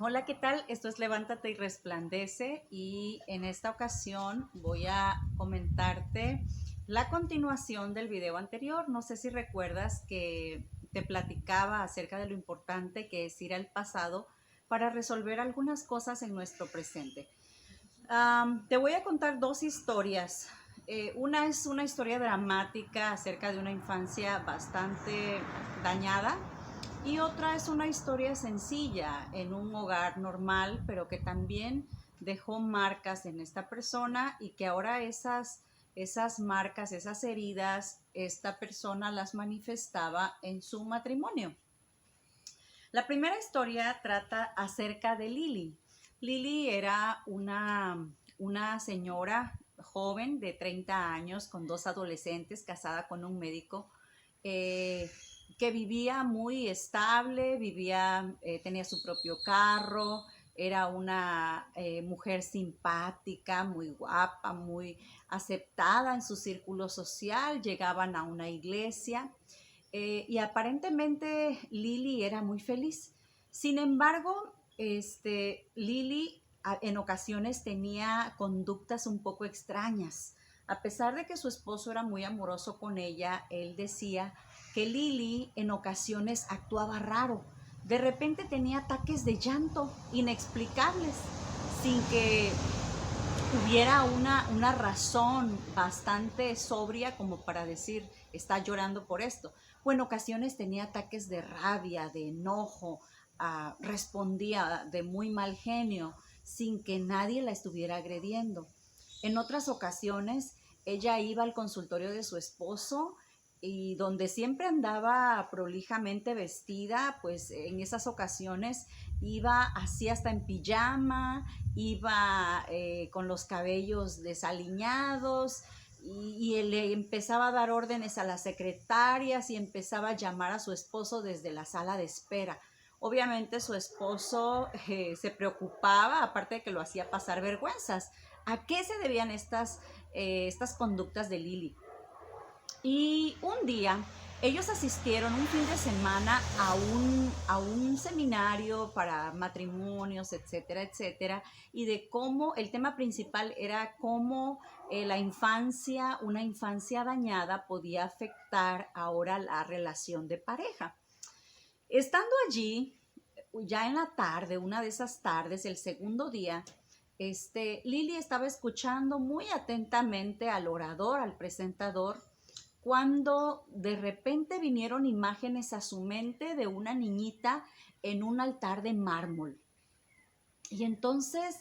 Hola, ¿qué tal? Esto es Levántate y Resplandece y en esta ocasión voy a comentarte la continuación del video anterior. No sé si recuerdas que te platicaba acerca de lo importante que es ir al pasado para resolver algunas cosas en nuestro presente. Te voy a contar dos historias. Una es una historia dramática acerca de una infancia bastante dañada y otra es una historia sencilla en un hogar normal, pero que también dejó marcas en esta persona y que ahora esas marcas, esas heridas, esta persona las manifestaba en su matrimonio. La primera historia trata acerca de Lily. Lily era una señora joven de 30 años con dos adolescentes, casada con un médico, eh, que vivía muy estable, tenía su propio carro, era una mujer simpática, muy guapa, muy aceptada en su círculo social, llegaban a una iglesia y aparentemente Lily era muy feliz. Sin embargo, Lily en ocasiones tenía conductas un poco extrañas. A pesar de que su esposo era muy amoroso con ella, él decía que Lily en ocasiones actuaba raro. De repente tenía ataques de llanto inexplicables, sin que hubiera una razón bastante sobria como para decir, está llorando por esto. O en ocasiones tenía ataques de rabia, de enojo, respondía de muy mal genio, sin que nadie la estuviera agrediendo. En otras ocasiones, ella iba al consultorio de su esposo y donde siempre andaba prolijamente vestida, pues en esas ocasiones iba así hasta en pijama, iba con los cabellos desaliñados y él le empezaba a dar órdenes a las secretarias y empezaba a llamar a su esposo desde la sala de espera. Obviamente su esposo se preocupaba, aparte de que lo hacía pasar vergüenzas. ¿A qué se debían estas conductas de Lily? Y un día ellos asistieron un fin de semana a un seminario para matrimonios, etcétera, etcétera, y de cómo el tema principal era cómo una infancia dañada podía afectar ahora la relación de pareja. Estando allí, ya en la tarde, una de esas tardes, el segundo día, Lily estaba escuchando muy atentamente al orador, al presentador, cuando de repente vinieron imágenes a su mente de una niñita en un altar de mármol. Y entonces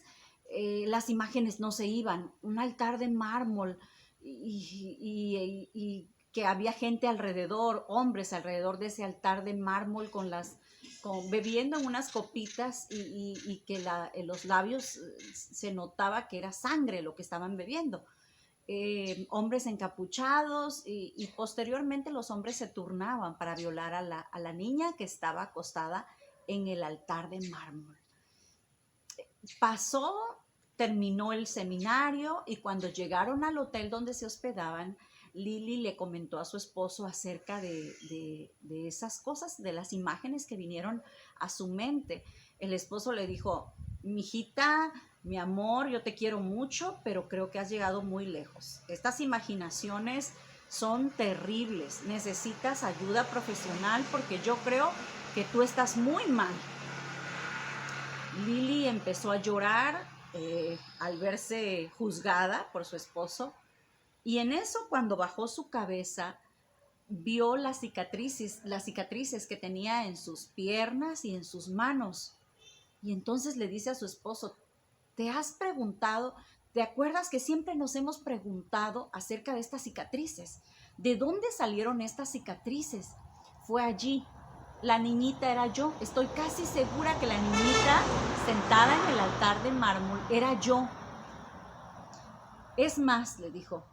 las imágenes no se iban, un altar de mármol y que había gente alrededor, hombres alrededor de ese altar de mármol bebiendo en unas copitas y que en los labios se notaba que era sangre lo que estaban bebiendo. Hombres encapuchados y posteriormente los hombres se turnaban para violar a la niña que estaba acostada en el altar de mármol. Pasó, terminó el seminario y cuando llegaron al hotel donde se hospedaban, Lily le comentó a su esposo acerca de esas cosas, de las imágenes que vinieron a su mente. El esposo le dijo, mijita, mi amor, yo te quiero mucho, pero creo que has llegado muy lejos. Estas imaginaciones son terribles. Necesitas ayuda profesional porque yo creo que tú estás muy mal. Lily empezó a llorar al verse juzgada por su esposo y en eso cuando bajó su cabeza vio las cicatrices que tenía en sus piernas y en sus manos. Y entonces le dice a su esposo, ¿te has preguntado? ¿Te acuerdas que siempre nos hemos preguntado acerca de estas cicatrices? ¿De dónde salieron estas cicatrices? Fue allí. La niñita era yo. Estoy casi segura que la niñita sentada en el altar de mármol era yo. Es más, le dijo,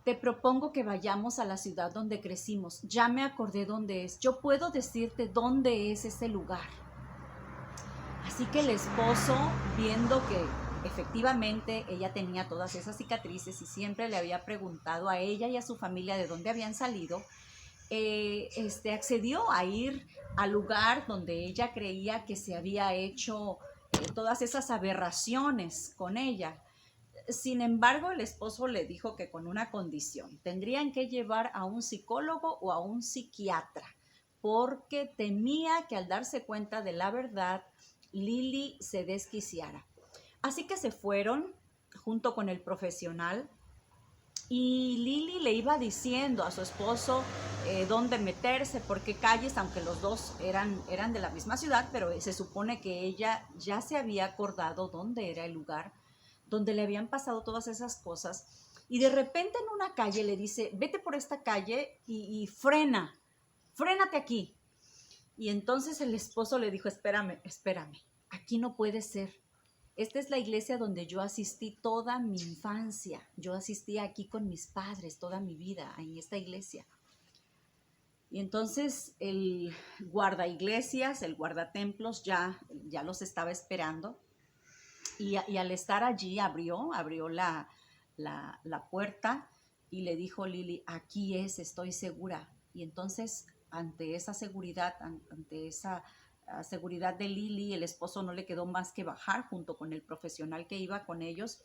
te propongo que vayamos a la ciudad donde crecimos. Ya me acordé dónde es. Yo puedo decirte dónde es ese lugar. Así que el esposo, viendo que efectivamente ella tenía todas esas cicatrices y siempre le había preguntado a ella y a su familia de dónde habían salido, accedió a ir al lugar donde ella creía que se había hecho todas esas aberraciones con ella. Sin embargo, el esposo le dijo que con una condición: tendrían que llevar a un psicólogo o a un psiquiatra, porque temía que al darse cuenta de la verdad, Lili se desquiciara. Así que se fueron junto con el profesional y Lili le iba diciendo a su esposo dónde meterse, por qué calles, aunque los dos eran de la misma ciudad, pero se supone que ella ya se había acordado dónde era el lugar donde le habían pasado todas esas cosas. Y de repente en una calle le dice: vete por esta calle y frénate aquí. Y entonces el esposo le dijo: espérame, aquí no puede ser. Esta es la iglesia donde yo asistí toda mi infancia. Yo asistí aquí con mis padres toda mi vida, en esta iglesia. Y entonces el guarda iglesias, el guardatemplos ya los estaba esperando. Y al estar allí abrió la puerta y le dijo: Lili, aquí es, estoy segura. Y entonces ante esa seguridad de Lili, el esposo no le quedó más que bajar junto con el profesional que iba con ellos.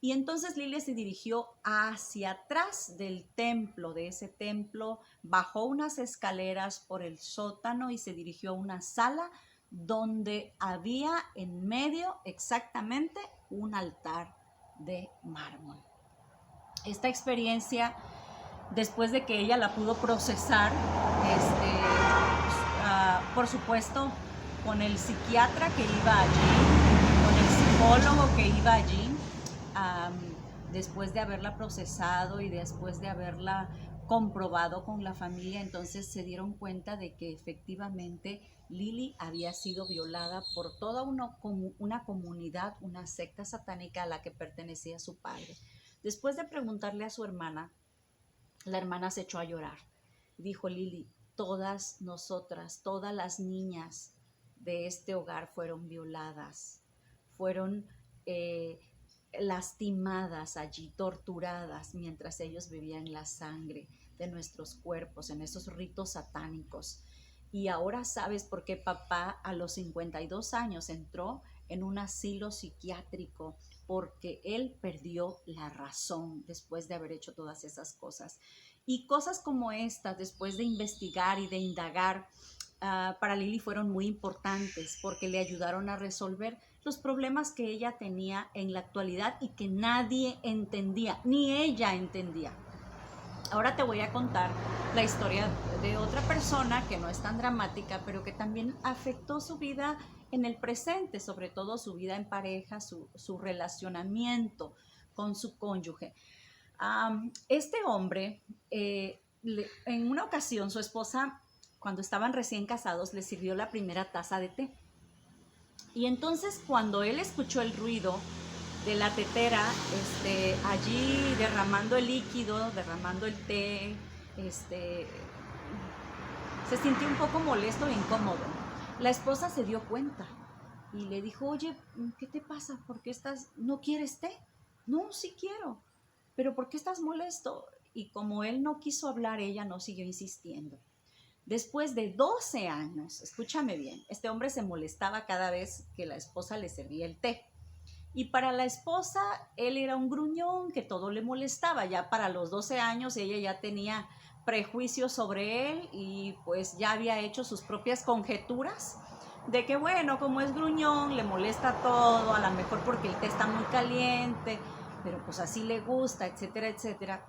Y entonces Lili se dirigió hacia atrás del templo, de ese templo, bajó unas escaleras por el sótano y se dirigió a una sala donde había en medio exactamente un altar de mármol. Esta experiencia, después de que ella la pudo procesar, por supuesto, con el psiquiatra que iba allí, con el psicólogo que iba allí, después de haberla procesado y después de haberla comprobado con la familia, entonces se dieron cuenta de que efectivamente Lili había sido violada por toda una comunidad, una secta satánica a la que pertenecía su padre. Después de preguntarle a su hermana, la hermana se echó a llorar. Dijo: Lili, todas nosotras, todas las niñas de este hogar fueron violadas, fueron lastimadas allí, torturadas, mientras ellos bebían la sangre de nuestros cuerpos en esos ritos satánicos. Y ahora sabes por qué papá a los 52 años entró en un asilo psiquiátrico, porque él perdió la razón después de haber hecho todas esas cosas. Y cosas como estas, después de investigar y de indagar, para Lili fueron muy importantes porque le ayudaron a resolver los problemas que ella tenía en la actualidad y que nadie entendía, ni ella entendía. Ahora te voy a contar la historia de otra persona que no es tan dramática, pero que también afectó su vida en el presente, sobre todo su vida en pareja, su relacionamiento con su cónyuge. Este hombre, en una ocasión su esposa, cuando estaban recién casados, le sirvió la primera taza de té. Y entonces cuando él escuchó el ruido de la tetera, allí derramando el líquido, derramando el té, se sintió un poco molesto e incómodo. La esposa se dio cuenta y le dijo: oye, ¿qué te pasa? ¿Por qué no quieres té? No, sí quiero, pero ¿por qué estás molesto? Y como él no quiso hablar, ella no siguió insistiendo. Después de 12 años, escúchame bien, este hombre se molestaba cada vez que la esposa le servía el té. Y para la esposa, él era un gruñón que todo le molestaba. Ya para los 12 años ella ya tenía prejuicios sobre él y pues ya había hecho sus propias conjeturas de que, bueno, como es gruñón, le molesta todo, a lo mejor porque el té está muy caliente, pero pues así le gusta, etcétera, etcétera.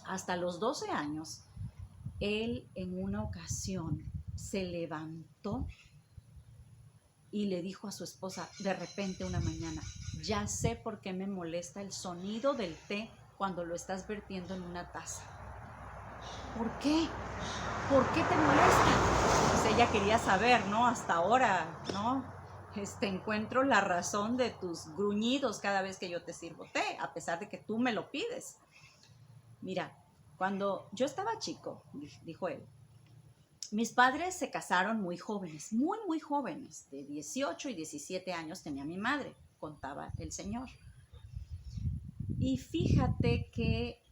Hasta los 12 años, él en una ocasión se levantó y le dijo a su esposa de repente una mañana: ya sé por qué me molesta el sonido del té cuando lo estás vertiendo en una taza. ¿Por qué? ¿Por qué te molesta? Pues ella quería saber, ¿no? Hasta ahora, ¿no? Encuentro la razón de tus gruñidos cada vez que yo te sirvo té, a pesar de que tú me lo pides. Mira, cuando yo estaba chico, dijo él, mis padres se casaron muy jóvenes, muy jóvenes, de 18 y 17 años tenía mi madre, contaba el señor. Y fíjate que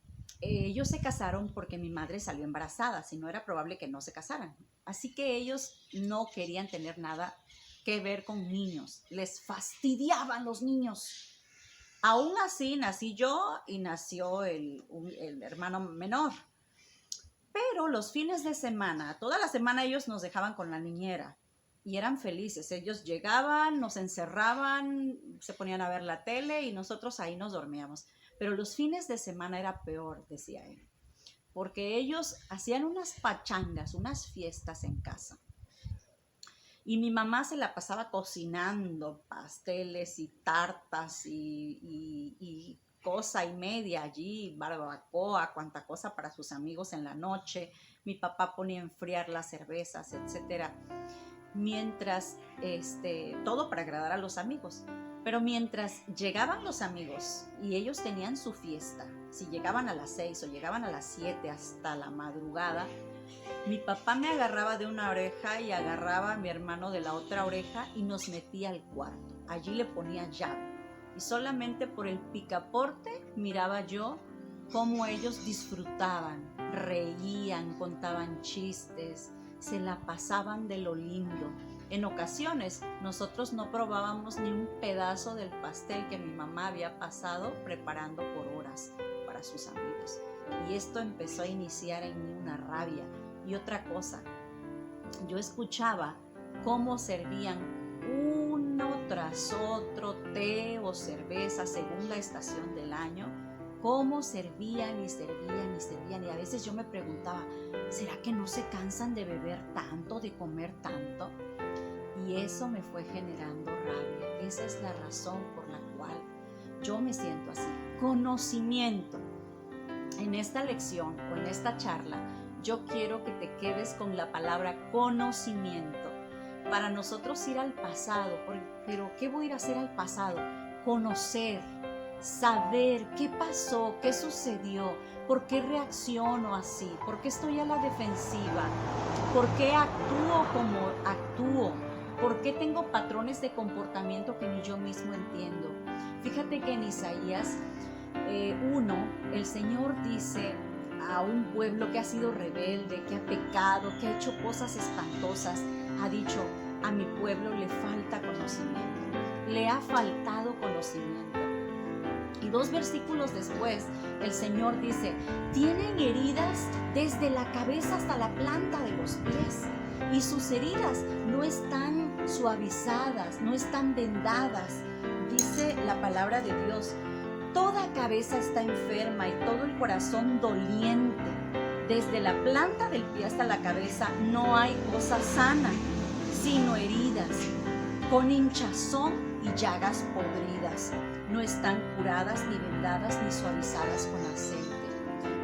ellos se casaron porque mi madre salió embarazada, si no era probable que no se casaran. Así que ellos no querían tener nada que ver con niños. Les fastidiaban los niños. Aún así nací yo y nació el hermano menor. Pero los fines de semana, toda la semana ellos nos dejaban con la niñera y eran felices. Ellos llegaban, nos encerraban, se ponían a ver la tele y nosotros ahí nos dormíamos. Pero los fines de semana era peor, decía él, porque ellos hacían unas pachangas, unas fiestas en casa. Y mi mamá se la pasaba cocinando pasteles y tartas y cosa y media allí, barbacoa, cuanta cosa para sus amigos en la noche. Mi papá ponía a enfriar las cervezas, etcétera. Mientras, todo para agradar a los amigos. Pero mientras llegaban los amigos y ellos tenían su fiesta, si llegaban a las 6 o llegaban a las 7 hasta la madrugada, mi papá me agarraba de una oreja y agarraba a mi hermano de la otra oreja y nos metía al cuarto. Allí le ponía llave. Y solamente por el picaporte miraba yo cómo ellos disfrutaban, reían, contaban chistes, se la pasaban de lo lindo. En ocasiones nosotros no probábamos ni un pedazo del pastel que mi mamá había pasado preparando por horas para sus amigos. Y esto empezó a iniciar en mí una rabia. Y otra cosa, yo escuchaba cómo servían uno tras otro té o cerveza según la estación del año, cómo servían y servían y servían. Y a veces yo me preguntaba, ¿será que no se cansan de beber tanto, de comer tanto? Y eso me fue generando rabia. Esa es la razón por la cual yo me siento así. Conocimiento. En esta lección o en esta charla, yo quiero que te quedes con la palabra conocimiento. Para nosotros ir al pasado, pero ¿qué voy a ir a hacer al pasado? Conocer, saber qué pasó, qué sucedió, por qué reacciono así, por qué estoy a la defensiva, por qué actúo como actúo, por qué tengo patrones de comportamiento que ni yo mismo entiendo. Fíjate que en Isaías 1, el Señor dice a un pueblo que ha sido rebelde, que ha pecado, que ha hecho cosas espantosas, ha dicho, a mi pueblo le falta conocimiento, le ha faltado conocimiento. Y 2 versículos después, el Señor dice, tienen heridas desde la cabeza hasta la planta de los pies, y sus heridas no están suavizadas, no están vendadas. Dice la palabra de Dios, toda cabeza está enferma y todo el corazón doliente. Desde la planta del pie hasta la cabeza no hay cosa sana, sino heridas, con hinchazón y llagas podridas. No están curadas, ni vendadas, ni suavizadas con aceite.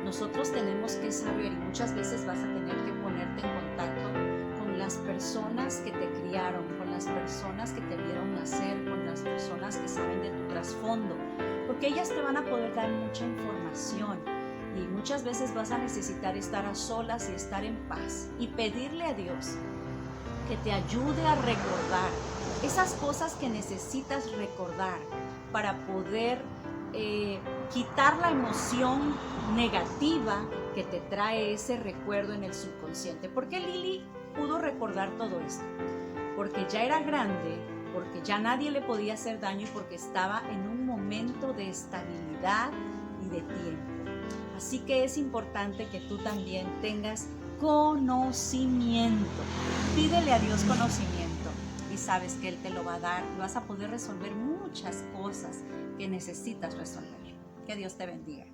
Nosotros tenemos que saber, y muchas veces vas a tener que ponerte en contacto con las personas que te criaron, con las personas que te vieron nacer, con las personas que saben de tu trasfondo, porque ellas te van a poder dar mucha información y muchas veces vas a necesitar estar a solas y estar en paz y pedirle a Dios que te ayude a recordar esas cosas que necesitas recordar para poder quitar la emoción negativa que te trae ese recuerdo en el subconsciente. ¿Por qué Lili pudo recordar todo esto? Porque ya era grande, porque ya nadie le podía hacer daño y porque estaba en un momento de estabilidad y de tiempo. Así que es importante que tú también tengas conocimiento. Pídele a Dios conocimiento y sabes que Él te lo va a dar y vas a poder resolver muchas cosas que necesitas resolver. Que Dios te bendiga.